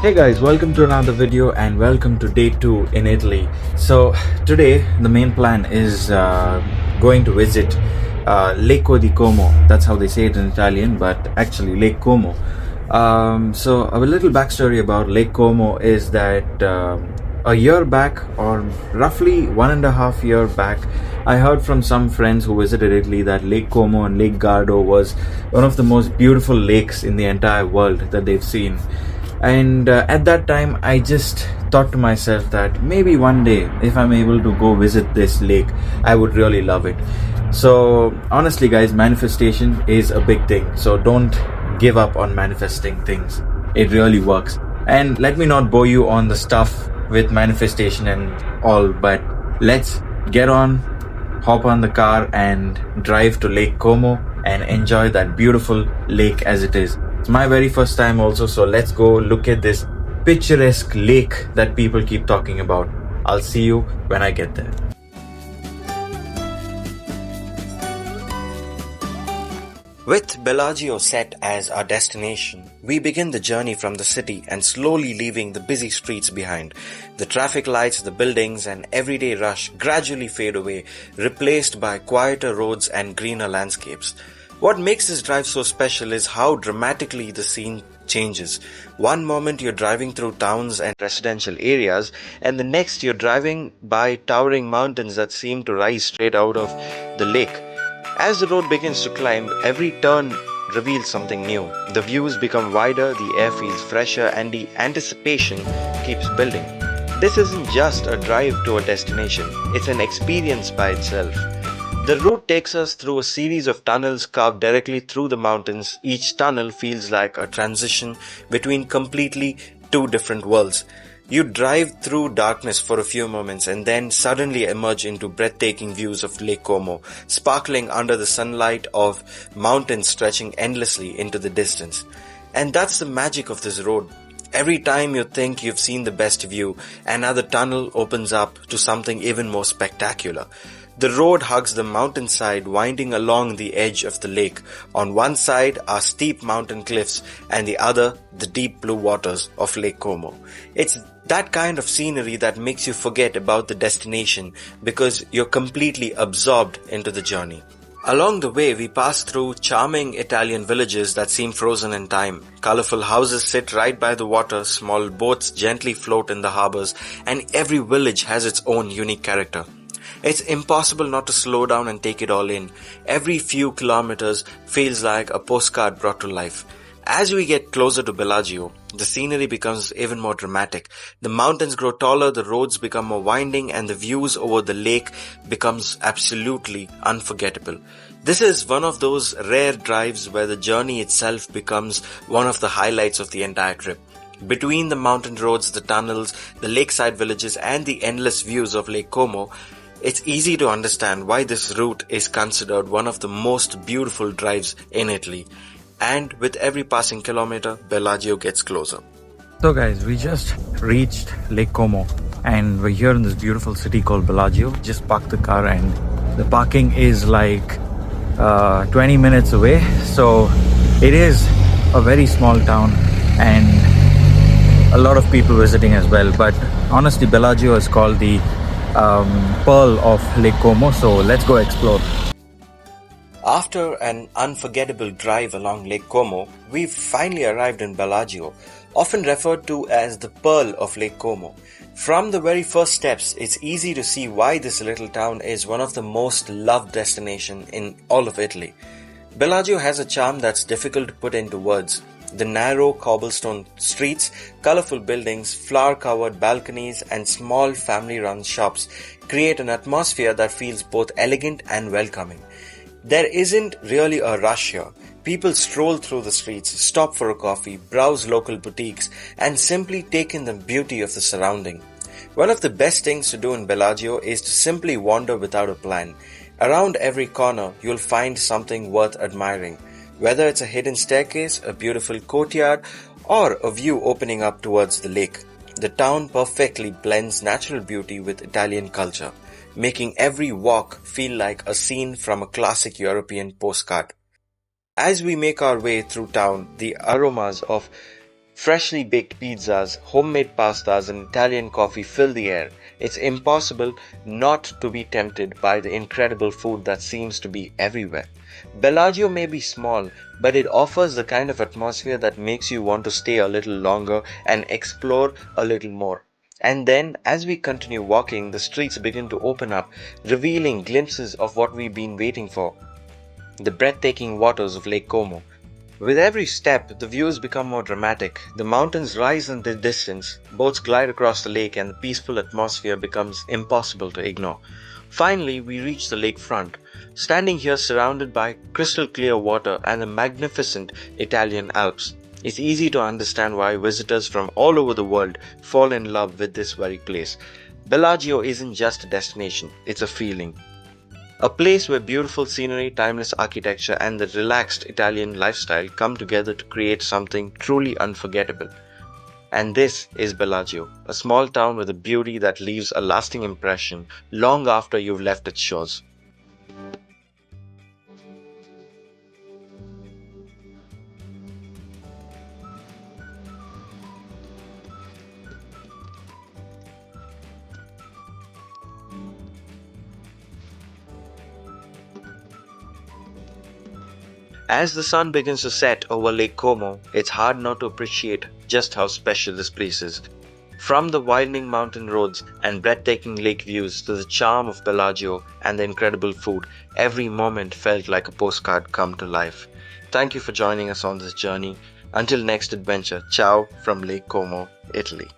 Hey guys, welcome to another video and welcome to day 2 in Italy. So today the main plan is going to visit Lake di Como. That's how they say it in Italian, but actually Lake Como. So a little backstory about Lake Como is that a year back, or roughly 1.5 years back, I heard from some friends who visited Italy that Lake Como and Lake Gardo was one of the most beautiful lakes in the entire world that they've seen. And at that time, I just thought to myself that maybe one day, if I'm able to go visit this lake, I would really love it. So honestly guys, manifestation is a big thing. So don't give up on manifesting things. It really works. And let me not bore you on the stuff with manifestation and all, but let's get on, hop on the car and drive to Lake Como and enjoy that beautiful lake as it is. It's my very first time also, so let's go look at this picturesque lake that people keep talking about. I'll see you when I get there. With Bellagio set as our destination, we begin the journey from the city and slowly leaving the busy streets behind. The traffic lights, the buildings and everyday rush gradually fade away, replaced by quieter roads and greener landscapes. What makes this drive so special is how dramatically the scene changes. One moment you're driving through towns and residential areas, and the next you're driving by towering mountains that seem to rise straight out of the lake. As the road begins to climb, every turn reveals something new. The views become wider, the air feels fresher, and the anticipation keeps building. This isn't just a drive to a destination, it's an experience by itself. The route takes us through a series of tunnels carved directly through the mountains. Each tunnel feels like a transition between completely two different worlds. You drive through darkness for a few moments and then suddenly emerge into breathtaking views of Lake Como, sparkling under the sunlight of mountains stretching endlessly into the distance. And that's the magic of this road. Every time you think you've seen the best view, another tunnel opens up to something even more spectacular. The road hugs the mountainside, winding along the edge of the lake. On one side are steep mountain cliffs and the other the deep blue waters of Lake Como. It's that kind of scenery that makes you forget about the destination because you're completely absorbed into the journey. Along the way, we pass through charming Italian villages that seem frozen in time. Colorful houses sit right by the water, small boats gently float in the harbors, and every village has its own unique character. It's impossible not to slow down and take it all in. Every few kilometers feels like a postcard brought to life. As we get closer to Bellagio, the scenery becomes even more dramatic. The mountains grow taller, the roads become more winding, and the views over the lake becomes absolutely unforgettable. This is one of those rare drives where the journey itself becomes one of the highlights of the entire trip. Between the mountain roads, the tunnels, the lakeside villages, and the endless views of Lake Como, it's easy to understand why this route is considered one of the most beautiful drives in Italy. And with every passing kilometer, Bellagio gets closer. So guys, we just reached Lake Como and we're here in this beautiful city called Bellagio. Just parked the car and the parking is like 20 minutes away. So it is a very small town and a lot of people visiting as well. But honestly, Bellagio is called the pearl of Lake Como, so let's go explore. After an unforgettable drive along Lake Como, we've finally arrived in Bellagio, often referred to as the pearl of Lake Como. From the very first steps, it's easy to see why this little town is one of the most loved destinations in all of Italy. Bellagio has a charm that's difficult to put into words. The narrow cobblestone streets, colorful buildings, flower-covered balconies, and small family-run shops create an atmosphere that feels both elegant and welcoming. There isn't really a rush here. People stroll through the streets, stop for a coffee, browse local boutiques, and simply take in the beauty of the surrounding. One of the best things to do in Bellagio is to simply wander without a plan. Around every corner, you'll find something worth admiring. Whether it's a hidden staircase, a beautiful courtyard, or a view opening up towards the lake, the town perfectly blends natural beauty with Italian culture, making every walk feel like a scene from a classic European postcard. As we make our way through town, the aromas of Freshly baked pizzas, homemade pastas, and Italian coffee fill the air. It's impossible not to be tempted by the incredible food that seems to be everywhere. Bellagio may be small, but it offers the kind of atmosphere that makes you want to stay a little longer and explore a little more. And then, as we continue walking, the streets begin to open up, revealing glimpses of what we've been waiting for, the breathtaking waters of Lake Como. With every step, the views become more dramatic. The mountains rise in the distance, boats glide across the lake, and the peaceful atmosphere becomes impossible to ignore. Finally, we reach the lakefront, standing here surrounded by crystal clear water and the magnificent Italian Alps. It's easy to understand why visitors from all over the world fall in love with this very place. Bellagio isn't just a destination, it's a feeling. A place where beautiful scenery, timeless architecture, and the relaxed Italian lifestyle come together to create something truly unforgettable. And this is Bellagio, a small town with a beauty that leaves a lasting impression long after you've left its shores. As the sun begins to set over Lake Como, it's hard not to appreciate just how special this place is. From the winding mountain roads and breathtaking lake views to the charm of Bellagio and the incredible food, every moment felt like a postcard come to life. Thank you for joining us on this journey. Until next adventure, ciao from Lake Como, Italy.